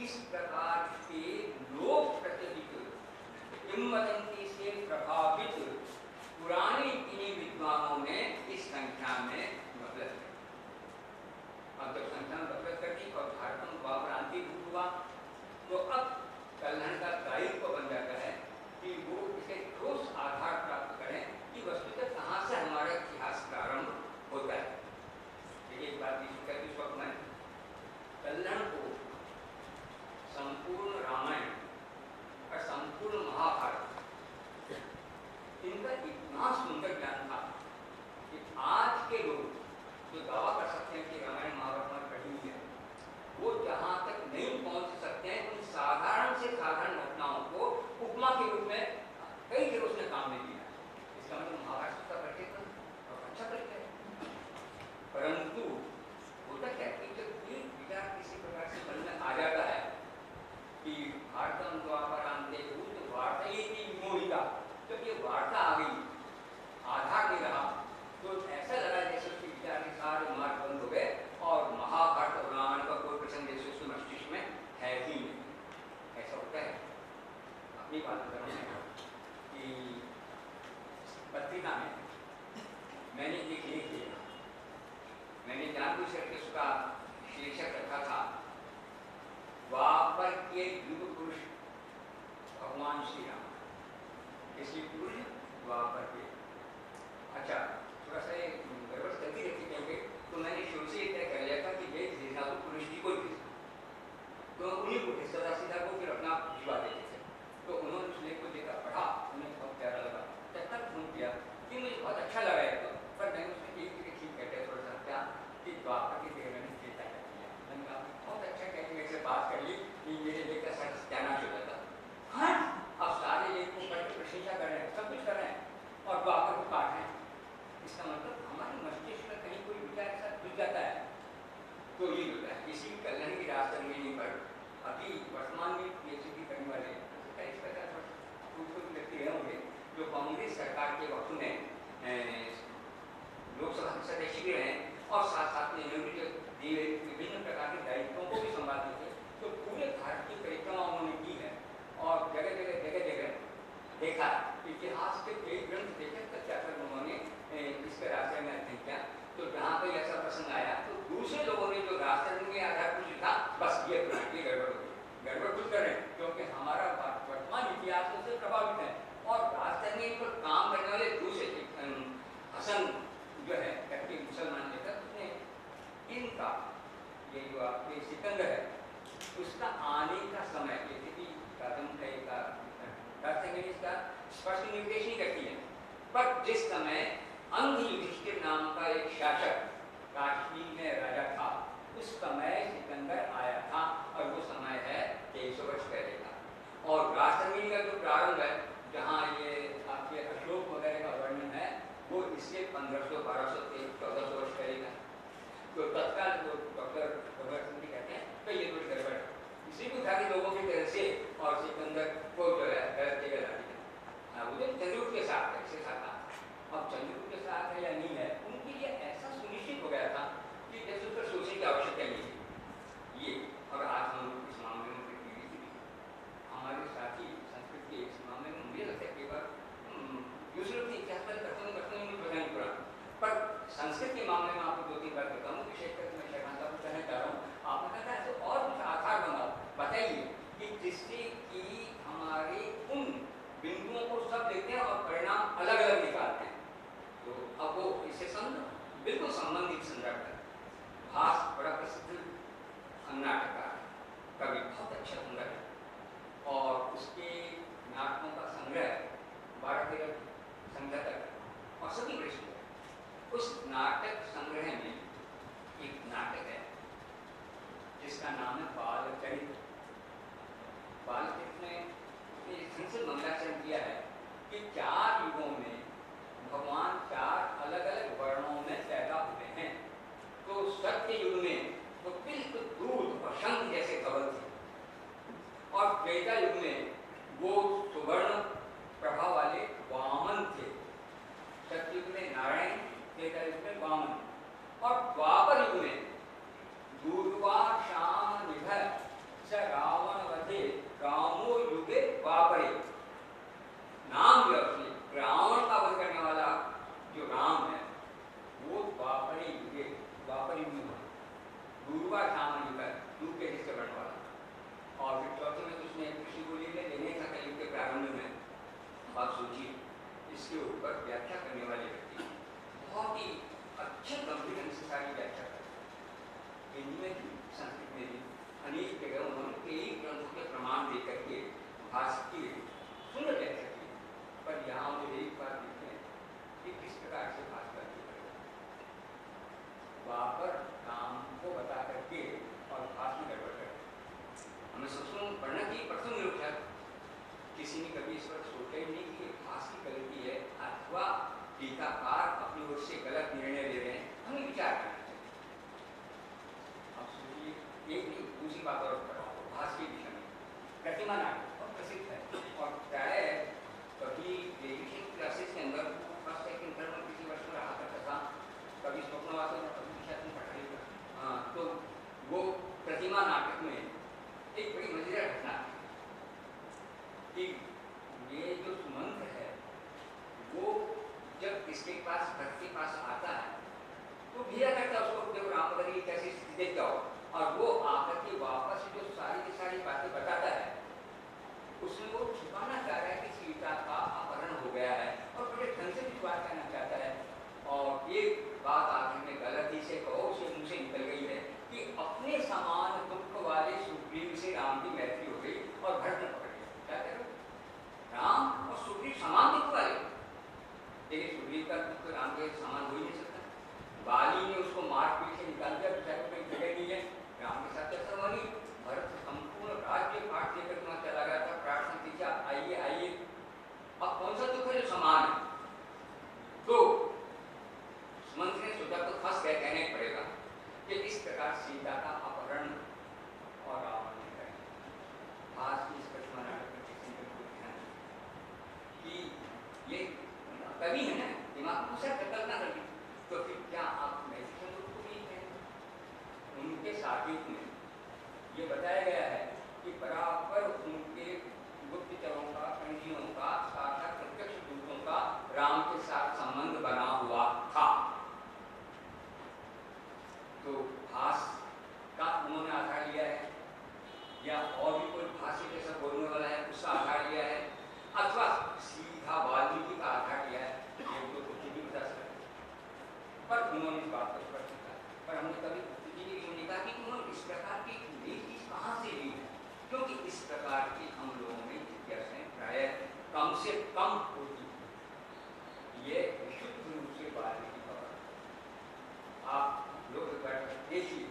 इस प्रकार के लोक प्रचलित किंवदंती से प्रभावित पुराने किन्हीं विद्वानों ने इस संख्या में गफलत की। अब जब संख्या में गफलत कर दी और भारत में वापरांति हुआ तो अब कल्याण का दायित्व बन जाता है कि वो इसे ठोस आधार प्राप्त करें कि वस्तुतः कहाँ से हमारा इतिहास प्रारंभ होता है। एक बात इस वक्त में कल्याण को संपूर्ण रामायण और संपूर्ण महाभारत इनका इतना सुंदर ज्ञान था कि आज के लोग जो दावा कर सकते हैं कि रामायण महाभारत में पढ़ी है वो जहाँ तक नहीं पहुँच सकते हैं उन साधारण से साधारण घटनाओं को उपमा के रूप में कई जगह उसने काम में लिया। इसका मतलब महाभारत का पढ़ते थे और अच्छा पढ़ते हैं, परंतु होता क्या है कि जब एक विचार किसी प्रकार से मन में आ जाता है कि भारतम द्वापरांते भूत वार्ता ये मोहिता, जब ये वार्ता आ गई आधार नहीं रहा तो ऐसा लगा जैसे उसके विचार के सारे मार्ग बंद हो गए और महाभारत और रामायण का कोई प्रसंग जैसे उसके मस्तिष्क में है ही नहीं। ऐसा होता है। अपनी बात कर रहा हूँ कि पत्रिका में मैंने एक लेख लिया, मैंने जानबूझ करके उसका शीर्षक रखा था द्वापर के युग पुरुष भगवान श्री राम। किसके पुरुष? द्वापर के। अच्छा, थोड़ा सा गड़बड़ चलती रहती क्योंकि तो मैंने शुरू से तय कर लिया था कि वेद भेजना तो पुरुष जी को भेजना, तो उन्हीं को सदा सीधा को फिर अपना भिजवा देते थे। तो उन्होंने उस लेख को देखा, पढ़ा, उन्हें बहुत प्यारा लगा, तब तक फोन किया कि मुझे बहुत अच्छा लगा है। तो पर मैंने उसमें एक ठीक कहते थोड़ा सा क्या कि द्वापर की जगह मैंने चेता कर दिया। मैंने कहा बहुत अच्छा कहते मेरे से बात कर ली कि मेरे लेख का सत्यानाश हो जाता। हाँ, अब सारे लेख को पढ़ के प्रशंसा कर रहे हैं, सब कुछ कर रहे हैं और द्वापर को काट रहे हैं। इसका मतलब हमारे मस्तिष्क में कहीं कोई विचार के साथ जुड़ जाता है तो ये होता है। इसी कल्याण की राजतरंगिणी पर अभी वर्तमान में पीएचडी करने वाले 27-50 व्यक्ति रहे होंगे जो कांग्रेस सरकार के वक्त में लोकसभा के सदस्य भी रहे और साथ साथ में विभिन्न प्रकार के दायित्वों को भी संभालते थे। तो पूरे भारत की परिक्रमा उन्होंने की है और जगह जगह देखा, इतिहास के कई ग्रंथ देखे, तथ्यात्मक उन्होंने इसके रास्ते में अध्ययन किया। तो जहाँ पर ऐसा प्रसंग आया तो दूसरे लोगों ने जो रास्ते के आधार पर लिखा, बस ये पुरानी गड़बड़ हो गई, गड़बड़ कुछ करें क्योंकि हमारा वर्तमान इतिहास उससे प्रभावित है। और राजतरंगी पर काम करने वाले दूसरे हसन जो है कट्टी मुसलमान लेकर उसने इनका ये जो आपके सिकंदर है उसका आने का समय जैसे कि कदम का राजतरंगी इसका स्पष्ट निर्देश नहीं करती है, पर जिस समय अंध युधिष्ठिर नाम का एक शासक काश्मीर में राजा था उस समय सिकंदर आया था और वो समय है 2300 वर्ष पहले का। और राजतरंगी का जो प्रारंभ है जहाँ ये आपके अशोक वगैरह का वर्णन है वो इससे 1500, 1200, 1400 वर्ष पहले का। तो तत्काल जो डॉक्टर भगत सिंह कहते हैं तो ये कुछ गड़बड़ है, इसी को उठा के लोगों की तरह से और सिकंदर को जो है गलत जगह ला दिया। उधर चंद्रगुप्त के साथ है, इसके साथ अब चंद्रगुप्त के साथ है या नहीं है, उनके लिए ऐसा सुनिश्चित हो गया था कि जैसे उस पर सोचने की आवश्यकता नहीं थी। ये और आज हम लोग इस मामले में हमारे साथी संस्कृत के इस मामले में मुझे लगता है कि दूसरे लोग इतिहास पर करते हैं पता नहीं पड़ा, पर संस्कृत के मामले में आपको 2-3 बार बताऊँ, विशेषकर मैं शहबाज साहब को कहना चाह रहा हूँ, आपने कहा था तो और कुछ आधार बनाओ, बताइए कि जिससे कि हमारे उन बिंदुओं को सब लेते हैं और परिणाम अलग अलग निकालते हैं। तो अब वो इससे बिल्कुल संबंधित संदर्भ है। भास बड़ा प्रसिद्ध नाटककार है, कवि, बहुत अच्छा सुंदर है और उसके नाटकों का संग्रह 12-13 संग्रह तक और सभी बड़े सुंदर। उस नाटक संग्रह में एक नाटक है जिसका नाम है बालचरित। बालचरित में संसद मंगलाचरण किया है कि 4 युगों में भगवान 4 अलग अलग वर्णों में पैदा हुए हैं। तो सत्य युग में वो बिल्कुल दूध और शंख जैसे धवल थे और त्रेता युग में वो सुवर्ण प्रभा वाले वामन थे। सत्युग में नारायण, त्रेता युग में वामन और द्वापर युग में दूर्वा श्याम निधर स राव रूपा सामान्य का रूप के जिससे बढ़ने वाला। और फिर चौथे में तो उसने कृषि को लेने था कलयुग के प्रारंभ में। आप सोचिए इसके ऊपर व्याख्या करने वाले व्यक्ति बहुत ही अच्छे गंभीर ढंग से सारी व्याख्या करते, हिंदी में भी संस्कृत में भी अनेक जगह उन्होंने कई ग्रंथों के प्रमाण देकर के भाषा की सुंदर व्याख्या की। पर यहाँ मुझे एक बात देखते हैं कि किस प्रकार से भाषा की वहाँ पर काम को बता करके और भाषा में गड़बड़ करके हमें सोचना पढ़ना चाहिए। परसों में उठा किसी ने कभी इस पर सोचा ही नहीं कि भाषा की गलती है अथवा टीकाकार अपनी ओर से गलत निर्णय ले रहे हैं, हमें विचार करना चाहिए। अब सोचिए एक नहीं दूसरी बात और कर रहा हूँ भाषा के विषय में। प्रतिमा नाटक बहुत प्रसिद्ध है और प्राय कभी ग्रेजुएशन क्लासेस के अंदर फर्स्ट सेकंड थर्ड में किसी वर्ष में रहा करता था, कभी स्वप्नवासन में कभी शायद पढ़ाई का। तो वो प्रतिमा नाटक में एक बड़ी मजेदार घटना कि ये जो सुमंत है वो जब इसके पास भक्त के पास आता है तो भैया करता उसको देखो रामनगर की कैसी स्थिति देख जाओ, और वो आकर के वापस जो सारी की सारी बातें बताता है उसमें वो छुपाना चाह रहा है कि सीता का अपहरण हो गया है और बड़े ढंग से विश्वास करना चाहता है। और एक बात आखिर में गलती से कहो उसे मुंह से निकल गई है कि अपने समान दुख वाले सुग्रीव से राम की मैत्री हो गई और भरत ने पकड़ लिया। क्या कह रहे हो? राम और सुग्रीव समान दुख वाले, लेकिन सुग्रीव का दुख राम के समान हो ही नहीं सकता। बाली ने उसको मार पीट के निकाल दिया, बेचारे को कोई जगह नहीं है। राम के साथ ऐसा हुआ नहीं, भरत संपूर्ण राज्य पाठ लेकर वहां चला गया था, प्रार्थना की आप आइए आइए। अब कौन सा दुख है जो समान है? तो मंत्री ने सोचा तो फंस गए, कहना ही पड़ेगा कि इस प्रकार सीता का अपहरण और रावण ने कहा आज की इस प्रतिमा नाटक में किसी ने कोई ध्यान कि ये कवि है ना, दिमाग को से कल्पना कर ली, तो फिर क्या आप मैथिली को नहीं कहेंगे? उनके साहित्य में ये बताया गया है कि बराबर उनके गुप्तचरों का, कंजियों का, साक्षात प्रत्यक्ष दूतों का राम के साथ संबंध बना हुआ था। तो भाष का उन्होंने आधार लिया है या और भी कोई भाषा जैसा बोलने वाला है उसका आधार लिया है, अथवा सीधा वाल्मीकि का आधार लिया है, ये तो कुछ भी बता सकते। पर उन्होंने इस बात को स्पष्ट किया। पर हमने कभी नहीं कहा कि उन्होंने इस प्रकार की नई चीज कहाँ से ली है, क्योंकि इस प्रकार की हम लोगों में जिज्ञासाएं प्राय कम से कम होती है। ये विशुद्ध रूप से वाल्मीकि का आप लोग देखिए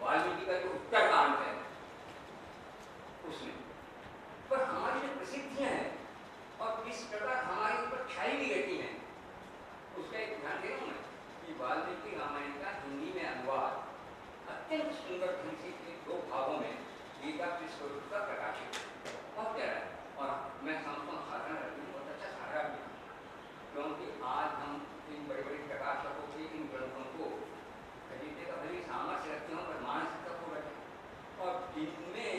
वाल्मीकि का जो उत्तरकांड है उसमें, पर हमारी जो प्रसिद्धियां हैं और किस प्रकार हमारे ऊपर छाई भी रहती हैं उसका एक ध्यान दे रहा हूं मैं कि वाल्मीकि रामायण का हिंदी में अनुवाद अत्यंत सुंदर ढंग से दो भागों में गीता के स्वरूप का प्रकाशित बहुत प्यारा है। और मैं समझता हूँ साधना रखती हूँ बहुत अच्छा सहारा भी, क्योंकि आज हम इन बड़े बड़े प्रकाशकों के इन ग्रंथों को खरीदने का भले सामर्थ्य रखते हो, पर मानसिकता को रखें और जिनमें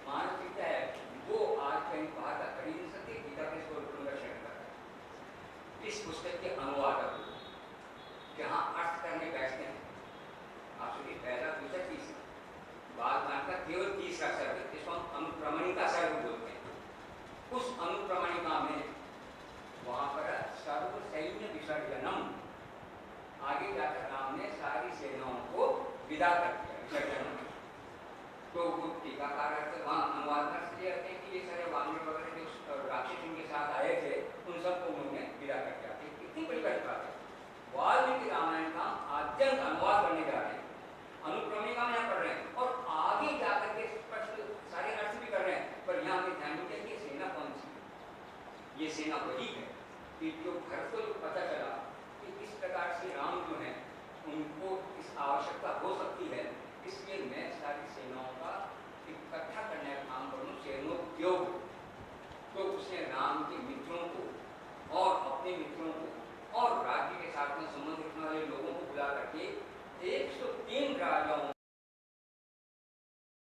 मानसिकता है वो आज कहीं बाहर का खरीद नहीं सकते, गीता के स्वरूप का शेयर कर रहे हैं। इस पुस्तक के अनुवादक जहाँ अर्थ करने बैठते हैं, आपसे पहला दूसरा तीसरा बालकांड का केवल तीसरा सर्ग जिसको हम अनुक्रमणिका सर्ग बोलते हैं, उस अनुक्रमणिका में वहां पर सर्व सैन्य विसर्जनम आगे जाकर राम ने सारी सेनाओं को विदा कर दिया विसर्जन। तो वो टीकाकार वहाँ अनुवाद कर हैं कि ये सारे वानर वगैरह जो राक्षस उनके साथ आए थे उन सबको उन्होंने विदा कर दिया। कितनी बड़ी बात है। वाल्मीकि रामायण का आद्यंत अनुवाद करने जा रहे हैं, अनुक्रमिका में यहाँ पढ़ रहे हैं और आगे जाकर के स्पष्ट सारे अर्थ भी कर रहे हैं। पर यहाँ हमें ध्यान दें कि सेना कौन सी है? ये सेना वही है कि जो भरत को जो पता चला कि इस प्रकार से राम जो है उनको इस आवश्यकता हो सकती है, इसलिए मैं सारी सेनाओं का इकट्ठा करने का काम करूँ, सेनोपयोग। तो उसने राम के मित्रों को और अपने मित्रों को और राज्य के साथ में संबंध रखने वाले लोगों को बुला करके 103 राजाओं